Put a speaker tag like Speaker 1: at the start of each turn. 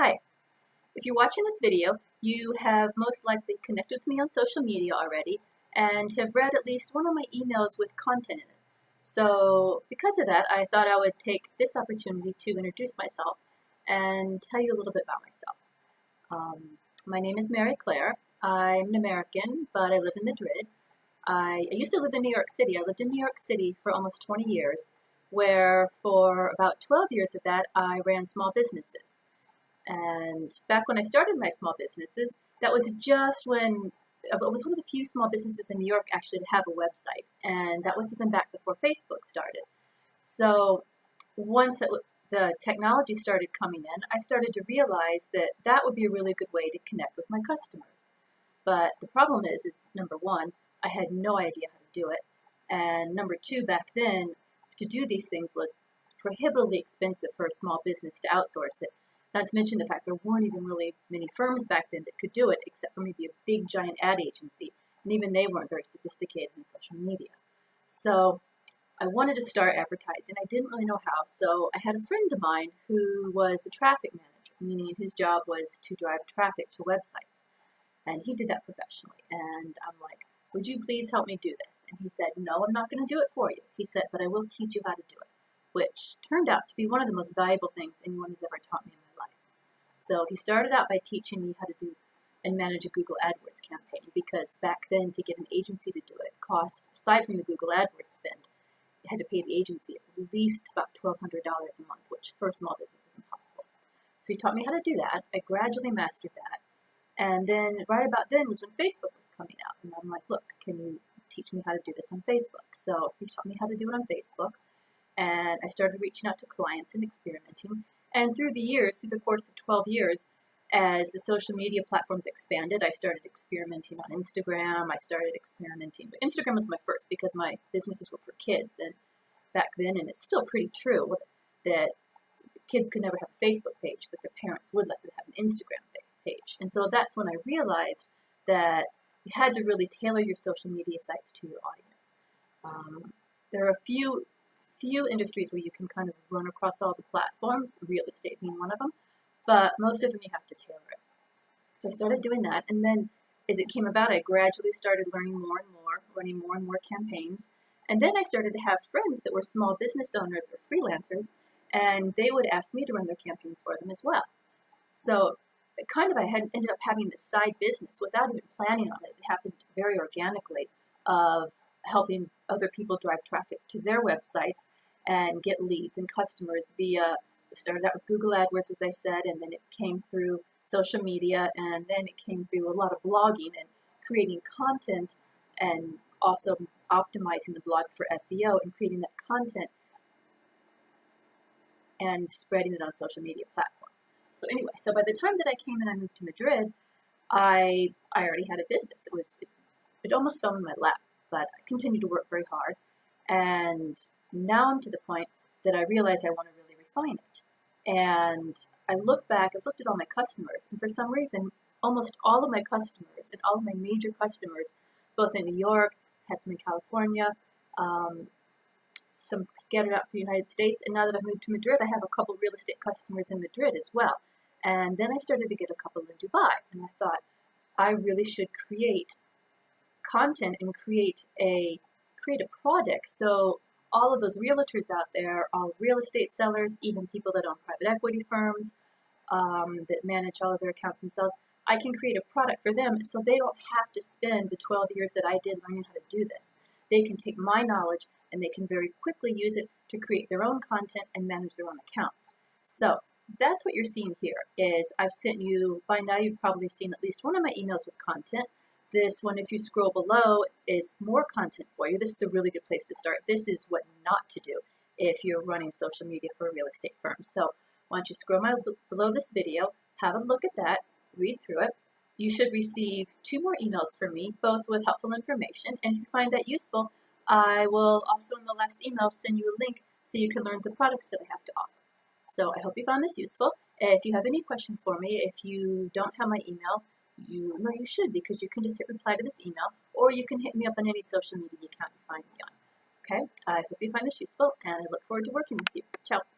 Speaker 1: Hi, if you're watching this video, you have most likely connected with me on social media already and have read at least one of my emails with content in it. So because of that, I thought I would take this opportunity to introduce myself and tell you a little bit about myself. My name is Clare. I'm an American, but I live in Madrid. I used to live in New York City. I lived in New York City for almost 20 years, where for about 12 years of that, I ran small businesses. And back when I started my small businesses, that was just when it was one of the few small businesses in New York actually to have a website. And that was even back before Facebook started. So once the technology started coming in, I started to realize that that would be a really good way to connect with my customers. But the problem is number one, I had no idea how to do it. And number two, back then, to do these things was prohibitively expensive for a small business to outsource it. Not to mention the fact there weren't even really many firms back then that could do it, except for maybe a big giant ad agency. And even they weren't very sophisticated in social media. So I wanted to start advertising. I didn't really know how. So I had a friend of mine who was a traffic manager, meaning his job was to drive traffic to websites. And he did that professionally. And I'm like, would you please help me do this? And he said, no, I'm not going to do it for you. He said, but I will teach you how to do it, which turned out to be one of the most valuable things anyone has ever taught me in my life. So he started out by teaching me how to do and manage a Google AdWords campaign, because back then to get an agency to do it cost, aside from the Google AdWords spend, you had to pay the agency at least about $1,200 a month, which for a small business is impossible. So he taught me how to do that. I gradually mastered that. And then right about then was when Facebook was coming out. And I'm like, look, can you teach me how to do this on Facebook? So he taught me how to do it on Facebook. And I started reaching out to clients and experimenting. And through the years, through the course of 12 years, as the social media platforms expanded, I started experimenting on Instagram. I started experimenting. But Instagram was my first because my businesses were for kids. And back then, and it's still pretty true, that kids could never have a Facebook page, but their parents would let them have an Instagram page. And so that's when I realized that you had to really tailor your social media sites to your audience. There are a few industries where you can kind of run across all the platforms, real estate being one of them, but most of them you have to tailor it. So I started doing that, and then as it came about, I gradually started learning more and more, running more and more campaigns, and then I started to have friends that were small business owners or freelancers, and they would ask me to run their campaigns for them as well. So I had ended up having this side business without even planning on it. It happened very organically, of helping other people drive traffic to their websites and get leads and customers via, it started out with Google AdWords, as I said, and then it came through social media, and then it came through a lot of blogging and creating content, and also optimizing the blogs for SEO and creating that content and spreading it on social media platforms. So anyway, so by the time that I came and I moved to Madrid, I already had a business. It almost fell in my lap, but I continued to work very hard. And now I'm to the point that I realize I want to really refine it. And I look back, I've looked at all my customers, and for some reason, almost all of my customers and all of my major customers, both in New York, had some in California, some scattered out through the United States, and now that I've moved to Madrid, I have a couple real estate customers in Madrid as well. And then I started to get a couple in Dubai, and I thought I really should create content and create a product. So all of those realtors out there, all real estate sellers, even people that own private equity firms, that manage all of their accounts themselves, I can create a product for them so they don't have to spend the 12 years that I did learning how to do this. They can take my knowledge and they can very quickly use it to create their own content and manage their own accounts. So that's what you're seeing here. Is I've sent you, by now you've probably seen at least one of my emails with content. This one, if you scroll below, is more content for you. This is a really good place to start. This is what not to do if you're running social media for a real estate firm. So why don't you scroll below this video, have a look at that, read through it. You should receive 2 more emails from me, both with helpful information. And if you find that useful, I will also in the last email send you a link so you can learn the products that I have to offer. So I hope you found this useful. If you have any questions for me, if you don't have my email, you should, because you can just hit reply to this email, or you can hit me up on any social media account you find me on. Okay, I hope you find this useful, and I look forward to working with you. Ciao.